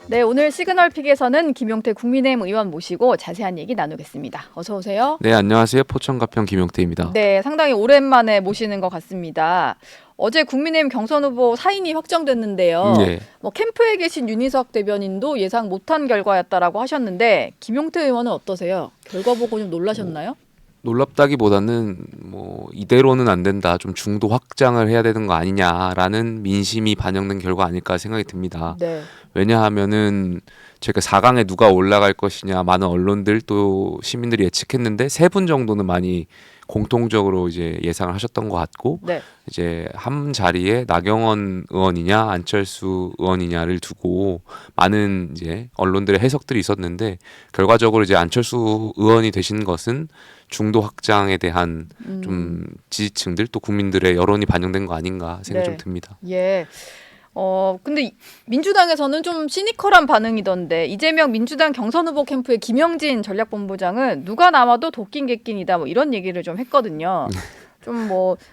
네, 오늘 시그널픽에서는 김용태 국민의힘 의원 모시고 자세한 얘기 나누겠습니다. 어서 오세요. 네, 안녕하세요. 포천가평 김용태입니다. 네, 상당히 오랜만에 모시는 것 같습니다. 어제 국민의힘 경선 후보 사인이 확정됐는데요. 네. 캠프에 계신 윤희석 대변인도 예상 못한 결과였다라고 하셨는데 김용태 의원은 어떠세요? 결과 보고 좀 놀라셨나요? 놀랍다기보다는 이대로는 안 된다. 좀 중도 확장을 해야 되는 거 아니냐라는 민심이 반영된 결과 아닐까 생각이 듭니다. 네. 왜냐하면은 저희가 4강에 누가 올라갈 것이냐 많은 언론들 또 시민들이 예측했는데 3분 정도는 많이 공통적으로 이제 예상을 하셨던 것 같고 네. 이제 한 자리에 나경원 의원이냐 안철수 의원이냐를 두고 많은 이제 언론들의 해석들이 있었는데 결과적으로 이제 안철수 의원이 되신 것은 중도 확장에 대한 좀 지지층들 또 국민들의 여론이 반영된 거 아닌가 생각이 네. 좀 듭니다. 예. 근데 민주당에서는 좀 시니컬한 반응이던데 이재명 민주당 경선 후보 캠프의 김영진 전략본부장은 누가 나와도 도끼인 객낀이다 이런 얘기를 좀 했거든요. 좀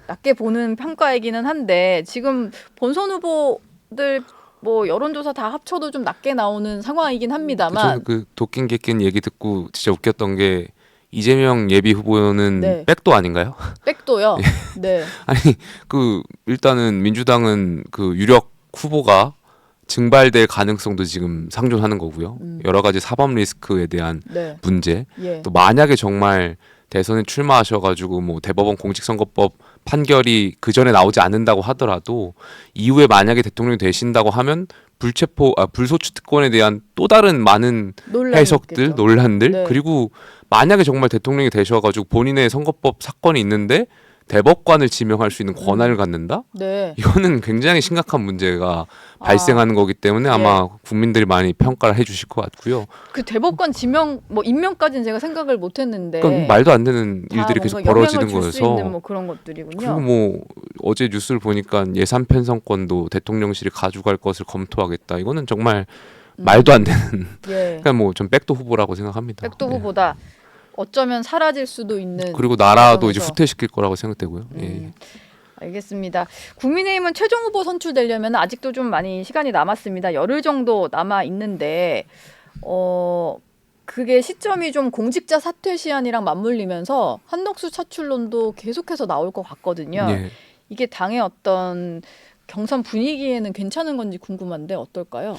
낮게 보는 평가이기는 한데 지금 본선 후보들 여론조사 다 합쳐도 좀 낮게 나오는 상황이긴 합니다만 저는 그 도끼인 객낀 얘기 듣고 진짜 웃겼던 게 이재명 예비 후보는 네. 백도 아닌가요? 백도요. 네. 아니 일단은 민주당은 그 유력 후보가 증발될 가능성도 지금 상존하는 거고요. 여러 가지 사법 리스크에 대한 네. 문제. 예. 또 만약에 정말 대선에 출마하셔가지고 대법원 공직선거법 판결이 그 전에 나오지 않는다고 하더라도 이후에 만약에 대통령이 되신다고 하면 불소추 특권에 대한 또 다른 많은 논란이 해석들, 있겠죠. 논란들 네. 그리고 만약에 정말 대통령이 되셔가지고 본인의 선거법 사건이 있는데 대법관을 지명할 수 있는 권한을 갖는다? 네. 이거는 굉장히 심각한 문제가 발생하는 거기 때문에 아마 국민들이 많이 평가를 해주실 것 같고요. 그 대법관 지명 임명까지는 제가 생각을 못했는데 그러니까 말도 안 되는 일들이 계속 벌어지는 영향을 줄 수 있는 거여서 그런 것들이군요. 그리고 어제 뉴스를 보니까 예산 편성권도 대통령실이 가져갈 것을 검토하겠다. 이거는 정말 말도 안 되는 예. 그러니까 좀 백도 후보라고 생각합니다. 백도 네. 후보다. 어쩌면 사라질 수도 있는. 그리고 나라도 이제 과정에서. 후퇴시킬 거라고 생각되고요. 예. 알겠습니다. 국민의힘은 최종 후보 선출되려면 아직도 좀 많이 시간이 남았습니다. 열흘 정도 남아 있는데 그게 시점이 좀 공직자 사퇴 시한이랑 맞물리면서 한덕수 차출론도 계속해서 나올 것 같거든요. 예. 이게 당의 어떤 경선 분위기에는 괜찮은 건지 궁금한데 어떨까요?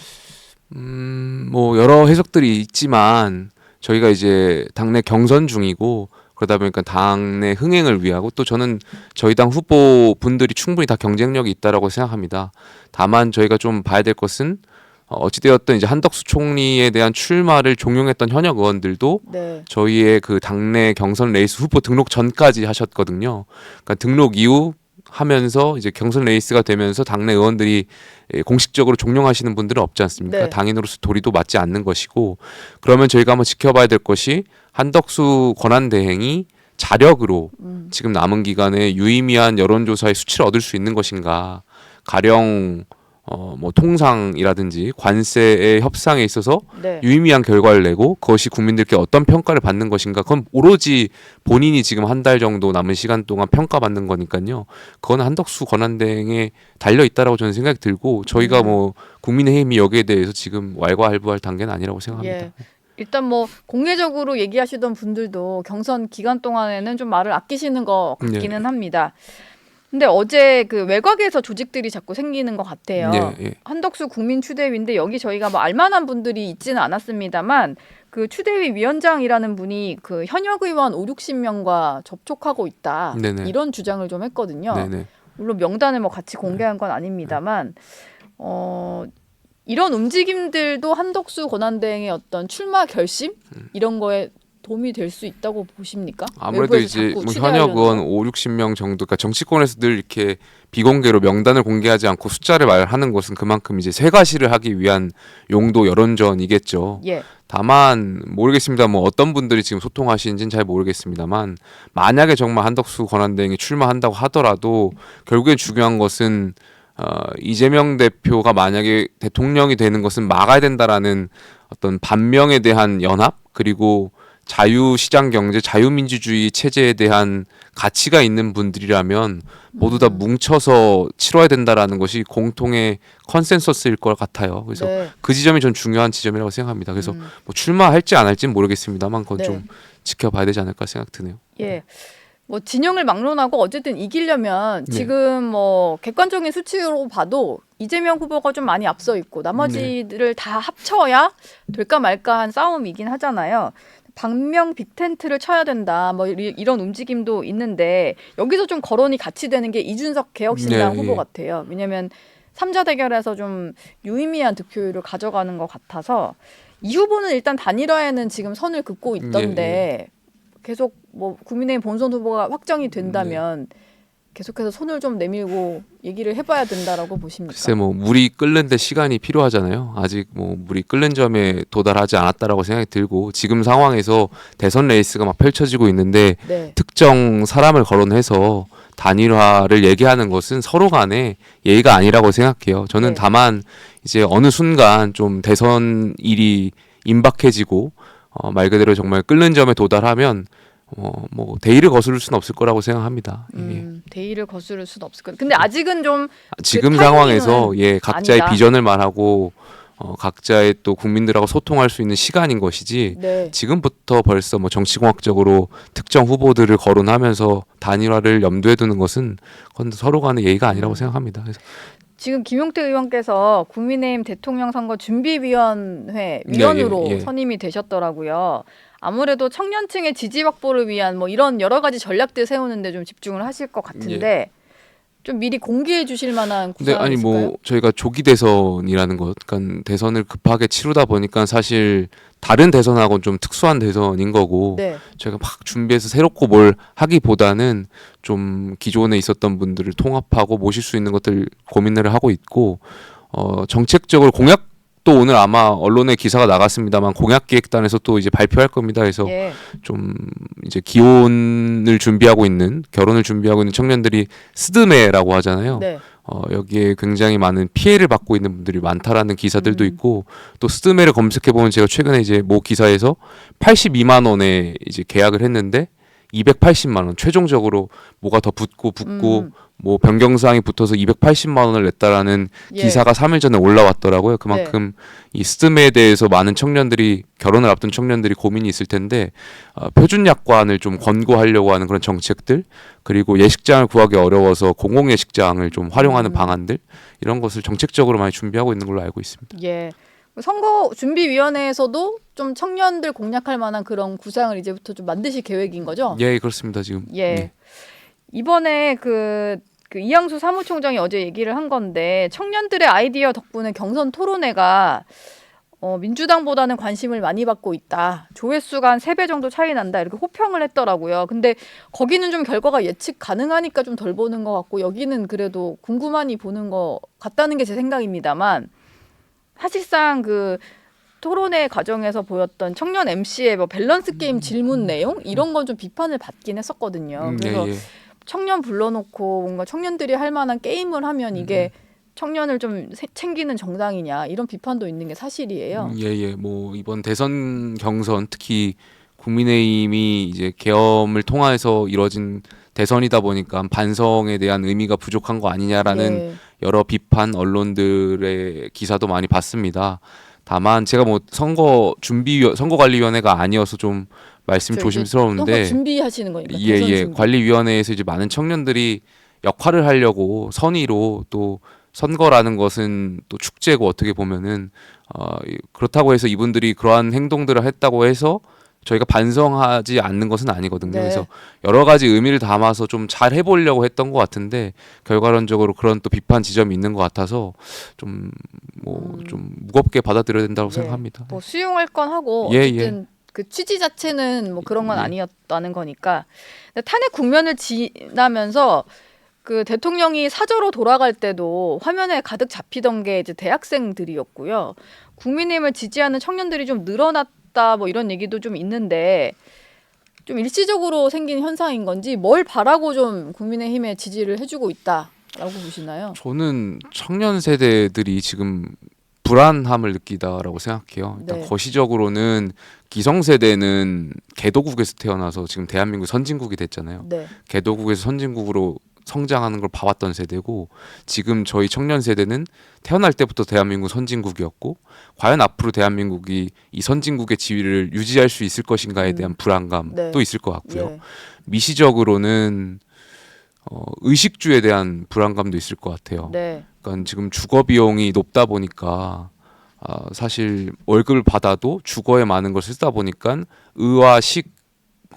여러 해석들이 있지만 저희가 이제 당내 경선 중이고 그러다 보니까 당내 흥행을 위하고 또 저는 저희 당 후보분들이 충분히 다 경쟁력이 있다라고 생각합니다. 다만 저희가 좀 봐야 될 것은 어찌되었든 이제 한덕수 총리에 대한 출마를 종용했던 현역 의원들도 네. 저희의 그 당내 경선 레이스 후보 등록 전까지 하셨거든요. 그러니까 등록 이후 하면서 이제 경선 레이스가 되면서 당내 의원들이 공식적으로 종용하시는 분들은 없지 않습니까? 네. 당인으로서 도리도 맞지 않는 것이고 그러면 저희가 한번 지켜봐야 될 것이 한덕수 권한대행이 자력으로 지금 남은 기간에 유의미한 여론조사의 수치를 얻을 수 있는 것인가 가령 통상이라든지 관세의 협상에 있어서 네. 유의미한 결과를 내고 그것이 국민들께 어떤 평가를 받는 것인가 그건 오로지 본인이 지금 한 달 정도 남은 시간 동안 평가받는 거니까요. 그건 한덕수 권한대행에 달려 있다라고 저는 생각이 들고 저희가 국민의힘이 여기에 대해서 지금 왈가왈부할 단계는 아니라고 생각합니다. 예. 일단 공개적으로 얘기하시던 분들도 경선 기간 동안에는 좀 말을 아끼시는 것 같기는 합니다. 근데 어제 그 외곽에서 조직들이 자꾸 생기는 것 같아요. 예. 한덕수 국민추대위인데 여기 저희가 알만한 분들이 있지는 않았습니다만 그 추대위 위원장이라는 분이 그 현역 의원 5-60명과 접촉하고 있다. 네네. 이런 주장을 좀 했거든요. 네네. 물론 명단을 같이 공개한 건 아닙니다만 이런 움직임들도 한덕수 권한대행의 어떤 출마 결심 이런 거에 도움이 될 수 있다고 보십니까? 아무래도 외부에서 이제 자꾸 현역 추대하려는 의원 거. 5-60명 정도 그러니까 정치권에서 늘 이렇게 비공개로 명단을 공개하지 않고 숫자를 말하는 것은 그만큼 이제 쇠가시를 하기 위한 용도 여론전이겠죠. 예. 다만 모르겠습니다. 어떤 분들이 지금 소통하시는지는 잘 모르겠습니다만 만약에 정말 한덕수 권한대행이 출마한다고 하더라도 결국엔 중요한 것은 이재명 대표가 만약에 대통령이 되는 것은 막아야 된다라는 어떤 반명에 대한 연합 그리고 자유시장 경제, 자유민주주의 체제에 대한 가치가 있는 분들이라면 모두 다 뭉쳐서 치러야 된다라는 것이 공통의 컨센서스일 것 같아요. 그래서 네. 그 지점이 전 중요한 지점이라고 생각합니다. 그래서 음. 뭐 출마할지 안 할지는 모르겠습니다만 그건 네. 좀 지켜봐야 되지 않을까 생각 드네요. 예. 뭐 진영을 막론하고 어쨌든 이기려면 네. 지금 뭐 객관적인 수치로 봐도 이재명 후보가 좀 많이 앞서 있고 나머지들을 다 합쳐야 될까 말까한 싸움이긴 하잖아요. 방명 빅텐트를 쳐야 된다. 뭐 이런 움직임도 있는데 여기서 좀 거론이 같이 되는 게 이준석 개혁신당 네, 후보 예. 같아요. 왜냐하면 3자 대결에서 좀 유의미한 득표율을 가져가는 것 같아서 이 후보는 일단 단일화에는 지금 선을 긋고 있던데 계속 뭐 국민의힘 본선 후보가 확정이 된다면 계속해서 손을 좀 내밀고 얘기를 해봐야 된다라고 보십니까? 글쎄 뭐 물이 끓는데 시간이 필요하잖아요. 아직 뭐 물이 끓는 점에 도달하지 않았다라고 생각이 들고 지금 상황에서 대선 레이스가 막 펼쳐지고 있는데 네. 특정 사람을 거론해서 단일화를 얘기하는 것은 서로 간에 예의가 아니라고 생각해요. 저는 네. 다만 이제 어느 순간 좀 대선 일이 임박해지고 말 그대로 정말 끓는 점에 도달하면 뭐 대의를 거스를 수는 없을 거라고 생각합니다. 예. 대의를 거스를 수도 없을 거예요. 근데 아직은 좀 지금 그 상황에서 타이밍은 각자의 아니다. 비전을 말하고 각자의 또 국민들하고 소통할 수 있는 시간인 것이지 네. 지금부터 벌써 뭐 정치공학적으로 특정 후보들을 거론하면서 단일화를 염두에 두는 것은 그건 서로 간의 예의가 아니라고 생각합니다. 그래서 지금 김용태 의원께서 국민의힘 대통령 선거 준비위원회 위원으로 예. 선임이 되셨더라고요. 아무래도 청년층의 지지 확보를 위한 뭐 이런 여러 가지 전략들 세우는데 좀 집중을 하실 것 같은데 좀 미리 공개해 주실 만한 근데 구상이 아니 있을까요? 뭐 저희가 조기 대선이라는 것, 그러니까 대선을 급하게 치르다 보니까 사실 다른 대선하고는 좀 특수한 대선인 거고 네. 저희가 막 준비해서 새롭고 뭘 하기보다는 좀 기존에 있었던 분들을 통합하고 모실 수 있는 것들 고민을 하고 있고 정책적으로 공약도 오늘 아마 언론에 기사가 나갔습니다만 공약기획단에서 또 이제 발표할 겁니다. 그래서 예. 좀 이제 기혼을 준비하고 있는 결혼을 준비하고 있는 청년들이 스드메라고 하잖아요. 네. 여기에 굉장히 많은 피해를 받고 있는 분들이 많다라는 기사들도 있고 또 스드메를 검색해 보면 제가 최근에 이제 모 기사에서 82만 원에 이제 계약을 했는데 280만 원 최종적으로 뭐가 더 붙고 뭐 변경사항이 붙어서 280만 원을 냈다라는 예. 기사가 3일 전에 올라왔더라고요. 그만큼 이 스드메에 대해서 많은 청년들이 결혼을 앞둔 청년들이 고민이 있을 텐데 표준 약관을 좀 권고하려고 하는 그런 정책들 그리고 예식장을 구하기 어려워서 공공 예식장을 좀 활용하는 방안들 이런 것을 정책적으로 많이 준비하고 있는 걸로 알고 있습니다. 예. 선거 준비위원회에서도 좀 청년들 공략할 만한 그런 구상을 이제부터 좀 만드실 계획인 거죠? 예, 그렇습니다. 지금. 예. 이번에 그 이양수 사무총장이 어제 얘기를 한 건데 청년들의 아이디어 덕분에 경선 토론회가 민주당보다는 관심을 많이 받고 있다. 조회수가 한 3배 정도 차이 난다. 이렇게 호평을 했더라고요. 근데 거기는 좀 결과가 예측 가능하니까 좀 덜 보는 것 같고 여기는 그래도 궁금하니 보는 것 같다는 게 제 생각입니다만 사실상 그 토론회 과정에서 보였던 청년 MC의 뭐 밸런스 게임 질문 내용 이런 건 좀 비판을 받긴 했었거든요. 그래서 청년 불러놓고 뭔가 청년들이 할 만한 게임을 하면 이게 청년을 좀 챙기는 정당이냐 이런 비판도 있는 게 사실이에요. 뭐 이번 대선 경선 특히 국민의힘이 이제 계엄을 통해서 이뤄진 대선이다 보니까 반성에 대한 의미가 부족한 거 아니냐라는 여러 비판 언론들의 기사도 많이 봤습니다. 다만 제가 뭐 선거관리위원회가 아니어서 좀 말씀 조심스러운데 선거 준비하시는 거니까. 관리위원회에서 이제 많은 청년들이 역할을 하려고 선의로 또 선거라는 것은 또 축제고 어떻게 보면은 그렇다고 해서 이분들이 그러한 행동들을 했다고 해서 저희가 반성하지 않는 것은 아니거든요. 그래서 여러 가지 의미를 담아서 좀 잘 해보려고 했던 것 같은데 결과론적으로 그런 또 비판 지점이 있는 것 같아서 좀 무겁게 받아들여야 된다고 생각합니다. 뭐 수용할 건 하고 어쨌든 그 취지 자체는 뭐 그런 건 아니었다는 거니까. 근데 탄핵 국면을 지나면서 그 대통령이 사저로 돌아갈 때도 화면에 가득 잡히던 게 이제 대학생들이었고요. 국민의힘을 지지하는 청년들이 좀 늘어났다 뭐 이런 얘기도 좀 있는데 좀 일시적으로 생긴 현상인 건지 뭘 바라고 좀 국민의힘에 지지를 해주고 있다라고 보시나요? 저는 청년 세대들이 지금 불안함을 느끼다라고 생각해요. 일단 네. 거시적으로는 기성세대는 개도국에서 태어나서 지금 대한민국 선진국이 됐잖아요. 네. 개도국에서 선진국으로 성장하는 걸 봐왔던 세대고 지금 저희 청년 세대는 태어날 때부터 대한민국 선진국이었고 과연 앞으로 대한민국이 이 선진국의 지위를 유지할 수 있을 것인가에 대한 불안감도 네. 있을 것 같고요. 예. 미시적으로는 의식주에 대한 불안감도 있을 것 같아요. 네. 그러니까 지금 주거 비용이 높다 보니까 사실 월급을 받아도 주거에 많은 걸 쓰다 보니까 의와 식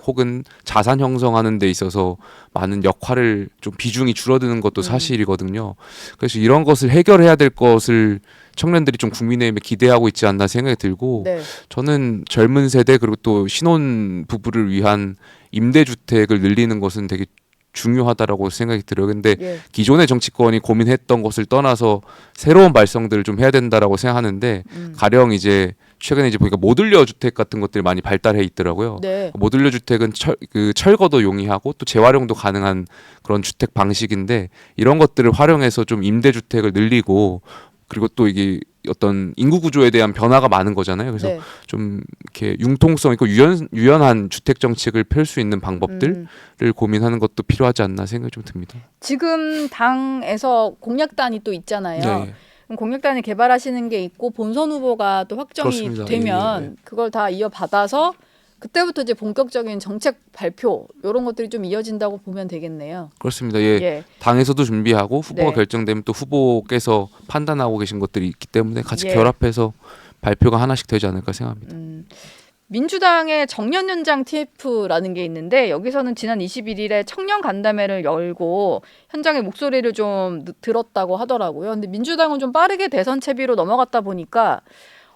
혹은 자산 형성하는 데 있어서 많은 역할을 좀 비중이 줄어드는 것도 사실이거든요. 그래서 이런 것을 해결해야 될 것을 청년들이 좀 국민의힘에 기대하고 있지 않나 생각이 들고 네. 저는 젊은 세대 그리고 또 신혼 부부를 위한 임대주택을 늘리는 것은 되게 중요하다라고 생각이 들어요. 근데 예. 기존의 정치권이 고민했던 것을 떠나서 새로운 발상들을 좀 해야 된다라고 생각하는데 가령 이제 최근에 이제 보니까 모듈러 주택 같은 것들이 많이 발달해 있더라고요. 네. 모듈러 주택은 철거도 용이하고 또 재활용도 가능한 그런 주택 방식인데 이런 것들을 활용해서 좀 임대 주택을 늘리고 그리고 또 이게 어떤 인구 구조에 대한 변화가 많은 거잖아요. 그래서 네. 좀 이렇게 융통성 있고 유연한 주택 정책을 펼 수 있는 방법들을 고민하는 것도 필요하지 않나 생각이 좀 듭니다. 지금 당에서 공약단이 또 있잖아요. 네. 그럼 공약단이 개발하시는 게 있고 본선 후보가 또 확정이 그렇습니다. 되면 예, 예. 그걸 다 이어받아서 그때부터 이제 본격적인 정책 발표 이런 것들이 좀 이어진다고 보면 되겠네요. 그렇습니다. 예. 예. 당에서도 준비하고 후보가 네. 결정되면 또 후보께서 판단하고 계신 것들이 있기 때문에 같이 예. 결합해서 발표가 하나씩 되지 않을까 생각합니다. 민주당의 정년연장 TF라는 게 있는데 여기서는 지난 21일에 청년 간담회를 열고 현장의 목소리를 좀 들었다고 하더라고요. 근데 민주당은 좀 빠르게 대선 채비로 넘어갔다 보니까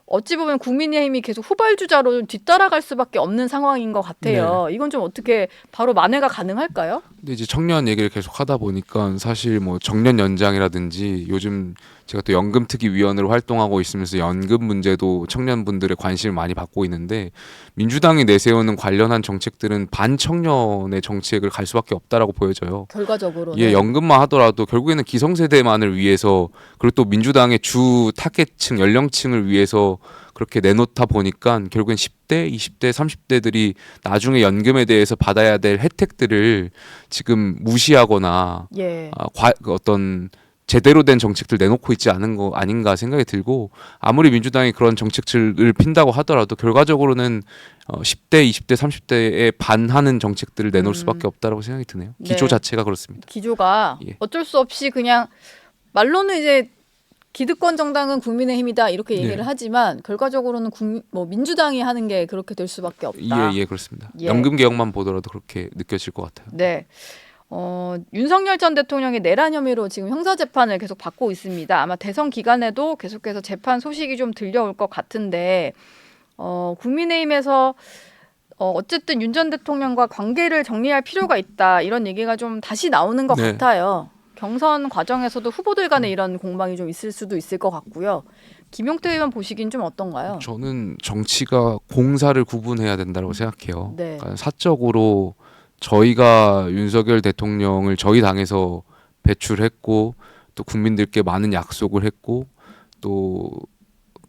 어찌 보면 국민의힘이 계속 후발주자로 좀 뒤따라갈 수밖에 없는 상황인 것 같아요. 이건 좀 어떻게 바로 만회가 가능할까요? 근데 이제 청년 얘기를 계속 하다 보니까 사실 뭐 정년 연장이라든지 요즘 제가 또 연금특위위원으로 활동하고 있으면서 연금 문제도 청년분들의 관심을 많이 받고 있는데 민주당이 내세우는 관련한 정책들은 반청년의 정책을 갈 수밖에 없다라고 보여져요. 결과적으로는. 예, 연금만 하더라도 결국에는 기성세대만을 위해서 그리고 또 민주당의 주 타겟층 연령층을 위해서 그렇게 내놓다 보니까 결국엔 10대, 20대, 30대들이 나중에 연금에 대해서 받아야 될 혜택들을 지금 무시하거나 예. 어떤 제대로 된 정책들 내놓고 있지 않은 거 아닌가 생각이 들고 아무리 민주당이 그런 정책들을 핀다고 하더라도 결과적으로는 10대, 20대, 30대에 반하는 정책들을 내놓을 수밖에 없다라고 생각이 드네요. 기조 네. 자체가 그렇습니다. 기조가 예. 어쩔 수 없이 그냥 말로는 이제 기득권 정당은 국민의힘이다 이렇게 얘기를 네. 하지만 결과적으로는 민주당이 하는 게 그렇게 될 수밖에 없다. 예, 그렇습니다. 예. 연금 개혁만 보더라도 그렇게 느껴질 것 같아요. 네. 윤석열 전 대통령이 내란 혐의로 지금 형사 재판을 계속 받고 있습니다. 아마 대선 기간에도 계속해서 재판 소식이 좀 들려올 것 같은데 국민의힘에서 어쨌든 윤 전 대통령과 관계를 정리할 필요가 있다 이런 얘기가 좀 다시 나오는 것 네. 같아요. 경선 과정에서도 후보들 간에 이런 공방이 좀 있을 수도 있을 것 같고요. 김용태 의원 보시기엔 좀 어떤가요? 저는 정치가 공사를 구분해야 된다고 생각해요. 네. 그러니까 사적으로 저희가 윤석열 대통령을 저희 당에서 배출했고 또 국민들께 많은 약속을 했고 또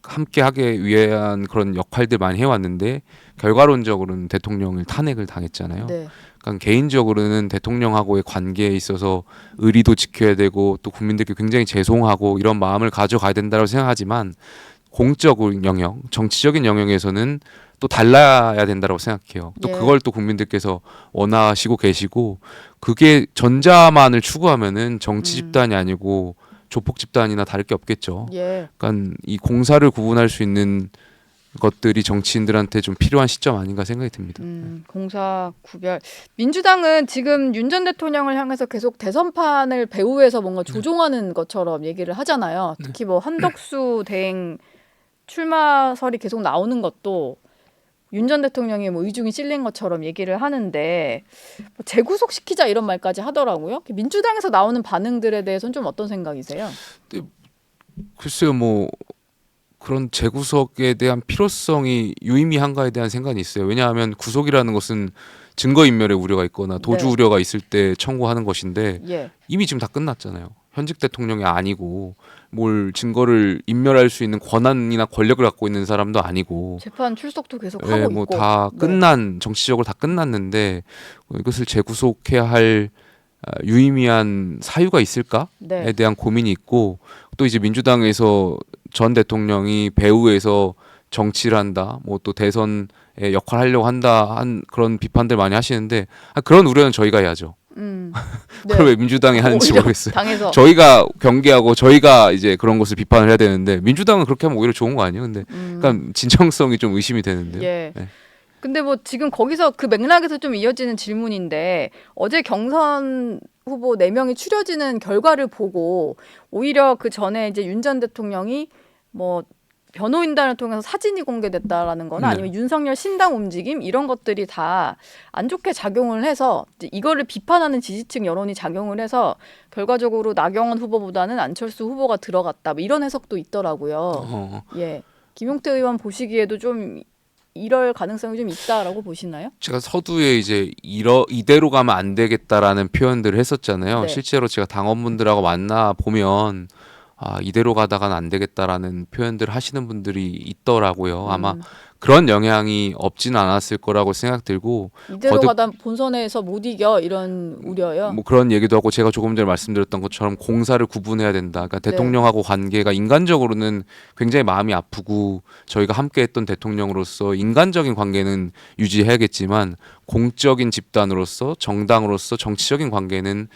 함께하기 위한 그런 역할들 많이 해왔는데 결과론적으로는 대통령을 탄핵을 당했잖아요. 네. 그러니까 개인적으로는 대통령하고의 관계에 있어서 의리도 지켜야 되고 또 국민들께 굉장히 죄송하고 이런 마음을 가져가야 된다고 생각하지만 공적인 영역, 정치적인 영역에서는 또 달라야 된다고 생각해요. 또 예. 그걸 또 국민들께서 원하시고 계시고 그게 전자만을 추구하면은 정치 집단이 아니고 조폭 집단이나 다를 게 없겠죠. 예. 그러니까 이 공사를 구분할 수 있는 것들이 정치인들한테 좀 필요한 시점 아닌가 생각이 듭니다. 공사 구별. 민주당은 지금 윤 전 대통령을 향해서 계속 대선판을 배후에서 뭔가 조종하는 것처럼 얘기를 하잖아요. 특히 뭐 한덕수 대행 출마설이 계속 나오는 것도 윤 전 대통령이 뭐 의중이 찔린 것처럼 얘기를 하는데 뭐 재구속시키자 이런 말까지 하더라고요. 민주당에서 나오는 반응들에 대해서는 좀 어떤 생각이세요? 글쎄요, 뭐 그런 재구속에 대한 필요성이 유의미한가에 대한 생각이 있어요. 왜냐하면 구속이라는 것은 증거인멸의 우려가 있거나 도주 네. 우려가 있을 때 청구하는 것인데 예. 이미 지금 다 끝났잖아요. 현직 대통령이 아니고 뭘 증거를 인멸할 수 있는 권한이나 권력을 갖고 있는 사람도 아니고 재판 출석도 계속 예, 하고 뭐 있고. 다 네. 끝난 정치적으로 다 끝났는데 이것을 재구속해야 할 유의미한 사유가 있을까에 네. 대한 고민이 있고 또 이제 민주당에서 전 대통령이 배후에서 정치를 한다, 뭐 또 대선에 역할을 하려고 한다 한 그런 비판들 많이 하시는데 그런 우려는 저희가 해야죠. 네. 그걸 왜 민주당이 하는지 오히려 모르겠어요. 당에서. 저희가 경계하고 저희가 이제 그런 것을 비판을 해야 되는데 민주당은 그렇게 하면 오히려 좋은 거 아니에요? 근데 그러니까 진정성이 좀 의심이 되는데요. 예. 네. 근데 뭐 지금 거기서 그 맥락에서 좀 이어지는 질문인데 어제 경선 후보 4명이 추려지는 결과를 보고 오히려 그 전에 이제 윤 전 대통령이 뭐 변호인단을 통해서 사진이 공개됐다라는 거나 네. 아니면 윤석열 신당 움직임 이런 것들이 다 안 좋게 작용을 해서 이제 이거를 비판하는 지지층 여론이 작용을 해서 결과적으로 나경원 후보보다는 안철수 후보가 들어갔다 뭐 이런 해석도 있더라고요. 예. 김용태 의원 보시기에도 좀 이럴 가능성이 좀 있다라고 보시나요? 제가 서두에 이제 이대로 가면 안 되겠다라는 표현들을 했었잖아요. 네. 실제로 제가 당원분들하고 만나 보면 이대로 가다가는 안 되겠다라는 표현들을 하시는 분들이 있더라고요. 아마 그런 영향이 없지는 않았을 거라고 생각 들고 이대로 가다 본선에서 못 이겨 이런 우려요. 뭐 그런 얘기도 하고 제가 조금 전에 말씀드렸던 것처럼 공사를 구분해야 된다. 그러니까 대통령하고 관계가 인간적으로는 굉장히 마음이 아프고 저희가 함께했던 대통령으로서 인간적인 관계는 유지해야겠지만 공적인 집단으로서 정당으로서 정치적인 관계는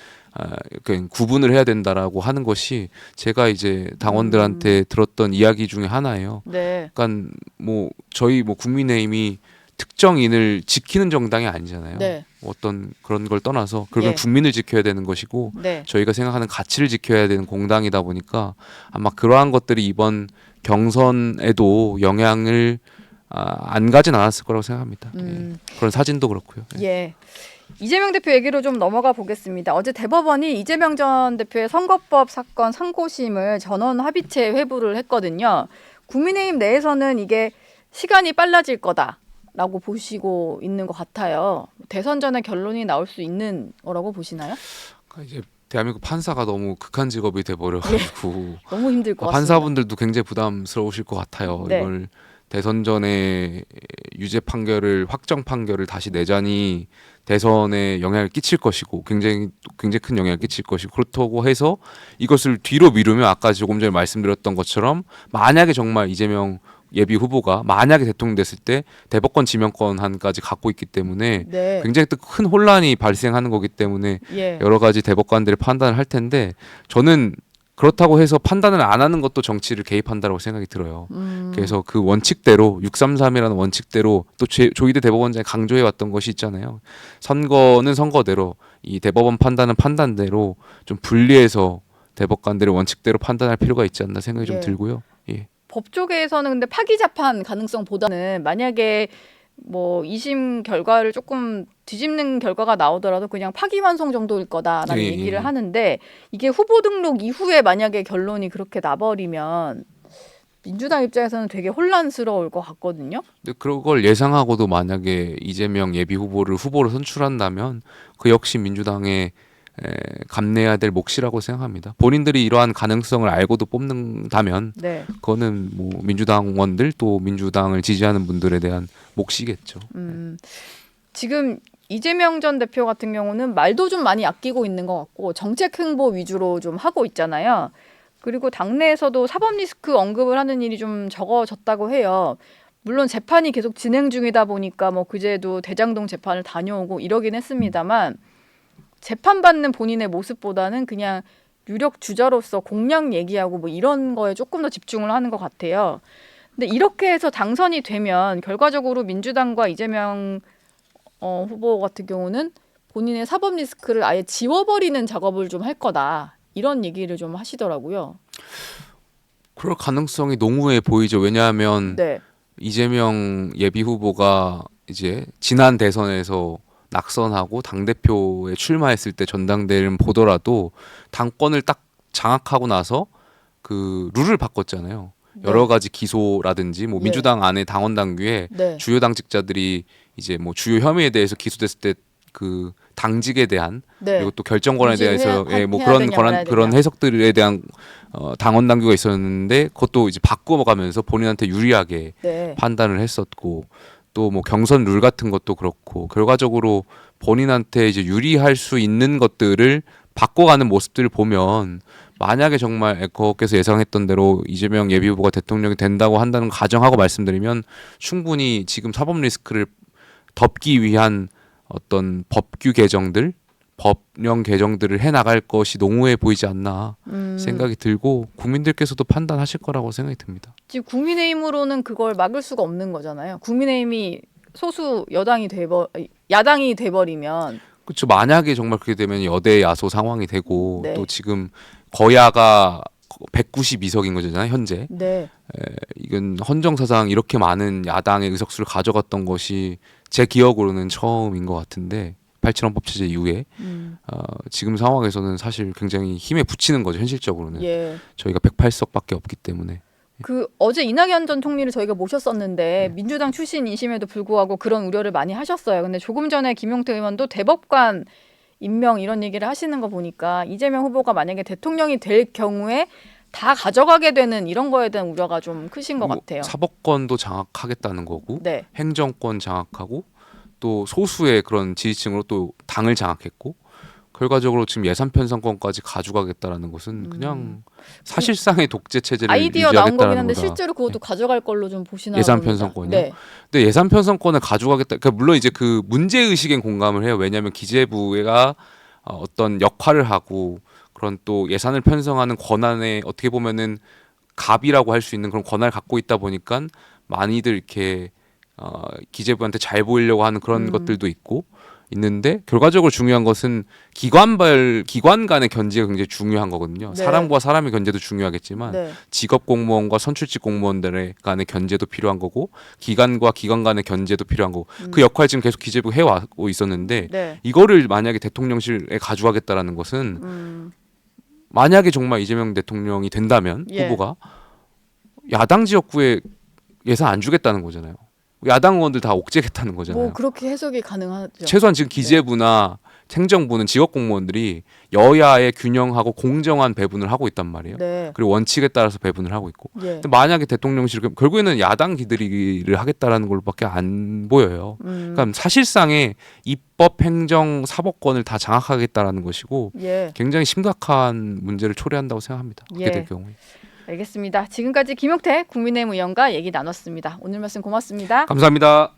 구분을 해야 된다라고 하는 것이 제가 이제 당원들한테 들었던 이야기 중에 하나예요. 네. 그러니까 뭐 저희 뭐 국민의힘이 특정인을 지키는 정당이 아니잖아요. 네. 어떤 그런 걸 떠나서 그러면 예. 국민을 지켜야 되는 것이고 네. 저희가 생각하는 가치를 지켜야 되는 공당이다 보니까 아마 그러한 것들이 이번 경선에도 영향을 안 가진 않았을 거라고 생각합니다. 예. 그런 사진도 그렇고요. 예. 예. 이재명 대표 얘기로 좀 넘어가 보겠습니다. 어제 대법원이 이재명 전 대표의 선거법 사건 상고심을 전원 합의체 회부를 했거든요. 국민의힘 내에서는 이게 시간이 빨라질 거다라고 보시고 있는 것 같아요. 대선 전에 결론이 나올 수 있는 거라고 보시나요? 그러니까 이제 대한민국 판사가 너무 극한 직업이 돼버려가지고 너무 힘들 것 같습니다. 판사분들도 굉장히 부담스러우실 것 같아요. 네. 이걸 대선 전에 유죄 판결을 확정 판결을 다시 내자니 대선에 영향을 끼칠 것이고 굉장히 큰 영향을 끼칠 것이고 그렇다고 해서 이것을 뒤로 미루면 아까 조금 전에 말씀드렸던 것처럼 만약에 정말 이재명 예비 후보가 만약에 대통령 됐을 때 대법관 지명권한까지 갖고 있기 때문에 네. 굉장히 또 큰 혼란이 발생하는 거기 때문에 예. 여러 가지 대법관들의 판단을 할 텐데 저는 그렇다고 해서 판단을 안 하는 것도 정치를 개입한다고 생각이 들어요. 그래서 그 원칙대로 633이라는 원칙대로 또 조희대 대법원장이 강조해 왔던 것이 있잖아요. 선거는 선거대로 이 대법원 판단은 판단대로 좀 분리해서 대법관들의 원칙대로 판단할 필요가 있지 않나 생각이 좀 예. 들고요. 예. 법조계에서는 근데 파기 재판 가능성보다는 만약에 뭐 2심 결과를 조금 뒤집는 결과가 나오더라도 그냥 파기환송 정도일 거다라는 예, 얘기를 예. 하는데 이게 후보 등록 이후에 만약에 결론이 그렇게 나버리면 민주당 입장에서는 되게 혼란스러울 것 같거든요. 근데 그걸 예상하고도 만약에 이재명 예비 후보를 후보로 선출한다면 그 역시 민주당의 감내해야 될 몫이라고 생각합니다. 본인들이 이러한 가능성을 알고도 뽑는다면 네. 그거는 뭐 민주당원들 또 민주당을 지지하는 분들에 대한 몫이겠죠. 지금 이재명 전 대표 같은 경우는 말도 좀 많이 아끼고 있는 것 같고 정책 홍보 위주로 좀 하고 있잖아요. 그리고 당내에서도 사법 리스크 언급을 하는 일이 좀 적어졌다고 해요. 물론 재판이 계속 진행 중이다 보니까 뭐 그제도 대장동 재판을 다녀오고 이러긴 했습니다만 재판받는 본인의 모습보다는 그냥 유력 주자로서 공약 얘기하고 뭐 이런 거에 조금 더 집중을 하는 것 같아요. 근데 이렇게 해서 당선이 되면 결과적으로 민주당과 이재명 후보 같은 경우는 본인의 사법 리스크를 아예 지워버리는 작업을 좀 할 거다. 이런 얘기를 좀 하시더라고요. 그럴 가능성이 농후해 보이죠. 왜냐하면 네. 이재명 예비 후보가 이제 지난 대선에서 낙선하고 당대표에 출마했을 때 전당대회를 보더라도 당권을 딱 장악하고 나서 그 룰을 바꿨잖아요. 여러 가지 기소라든지 뭐 네. 민주당 안에 당원 당규에 네. 주요 당직자들이 이제 뭐 주요 혐의에 대해서 기소됐을 때 그 당직에 대한 네. 그리고 또 결정권에 대해서 뭐 해야 그런 되냐, 말아야 그런 되냐. 해석들에 대한 당원 당규가 있었는데 그것도 이제 바꿔가면서 본인한테 유리하게 네. 판단을 했었고 또 뭐 경선 룰 같은 것도 그렇고 결과적으로 본인한테 이제 유리할 수 있는 것들을 바꿔가는 모습들을 보면 만약에 정말 에커께서 예상했던 대로 이재명 예비후보가 대통령이 된다고 한다는 가정하고 말씀드리면 충분히 지금 사법 리스크를 덮기 위한 어떤 법규 개정들, 법령 개정들을 해 나갈 것이 농후해 보이지 않나 생각이 들고 국민들께서도 판단하실 거라고 생각이 듭니다. 지금 국민의힘으로는 그걸 막을 수가 없는 거잖아요. 국민의힘이 소수 야당이 돼버리면 그렇죠. 만약에 정말 그렇게 되면 여대 야소 상황이 되고 네. 또 지금 거야가 192석인 거잖아요, 현재. 네. 이건 헌정사상 이렇게 많은 야당의 의석수를 가져갔던 것이 제 기억으로는 처음인 것 같은데 87원 법체제 이후에 지금 상황에서는 사실 굉장히 힘에 부치는 거죠, 현실적으로는. 예. 저희가 108석밖에 없기 때문에. 그 어제 이낙연 전 총리를 저희가 모셨었는데 민주당 출신이심에도 불구하고 그런 우려를 많이 하셨어요. 근데 조금 전에 김용태 의원도 대법관 임명 이런 얘기를 하시는 거 보니까 이재명 후보가 만약에 대통령이 될 경우에 다 가져가게 되는 이런 거에 대한 우려가 좀 크신 것 같아요. 사법권도 장악하겠다는 거고 네. 행정권 장악하고 또 소수의 그런 지지층으로 또 당을 장악했고 결과적으로 지금 예산 편성권까지 가져가겠다라는 것은 그냥 사실상의 독재 체제를 아이디어 나온 거긴 유지하겠다는 한데 거다. 실제로 그것도 가져갈 걸로 좀 보시나 예산 봅니다. 편성권이요? 네. 근데 예산 편성권을 가져가겠다. 그러니까 물론 이제 그 문제 의식엔 공감을 해요. 왜냐하면 기재부가 어떤 역할을 하고 그런 또 예산을 편성하는 권한에 어떻게 보면은 갑이라고 할 수 있는 그런 권한을 갖고 있다 보니까 많이들 이렇게 기재부한테 잘 보이려고 하는 그런 것들도 있는데 결과적으로 중요한 것은 기관 간의 견제가 굉장히 중요한 거거든요. 네. 사람과 사람의 견제도 중요하겠지만 네. 직업 공무원과 선출직 공무원들의 간의 견제도 필요한 거고 기관과 기관 간의 견제도 필요한 거고 그 역할 지금 계속 기재부가 해왔고 있었는데 네. 이거를 만약에 대통령실에 가져가겠다라는 것은 만약에 정말 이재명 대통령이 된다면 예. 후보가 야당 지역구에 예산 안 주겠다는 거잖아요. 야당 의원들 다 옥죄겠다는 거잖아요. 뭐 그렇게 해석이 가능하죠. 최소한 지금 기재부나 행정부는 지역 공무원들이 여야의 균형하고 공정한 배분을 하고 있단 말이에요. 네. 그리고 원칙에 따라서 배분을 하고 있고. 예. 근데 만약에 대통령실 결국에는 야당 기들이기를 하겠다라는 걸밖에 안 보여요. 그러니까 사실상의 입법, 행정, 사법권을 다 장악하겠다라는 것이고 예. 굉장히 심각한 문제를 초래한다고 생각합니다. 그렇게 예. 될 경우에. 알겠습니다. 지금까지 김용태 국민의힘 의원과 얘기 나눴습니다. 오늘 말씀 고맙습니다. 감사합니다.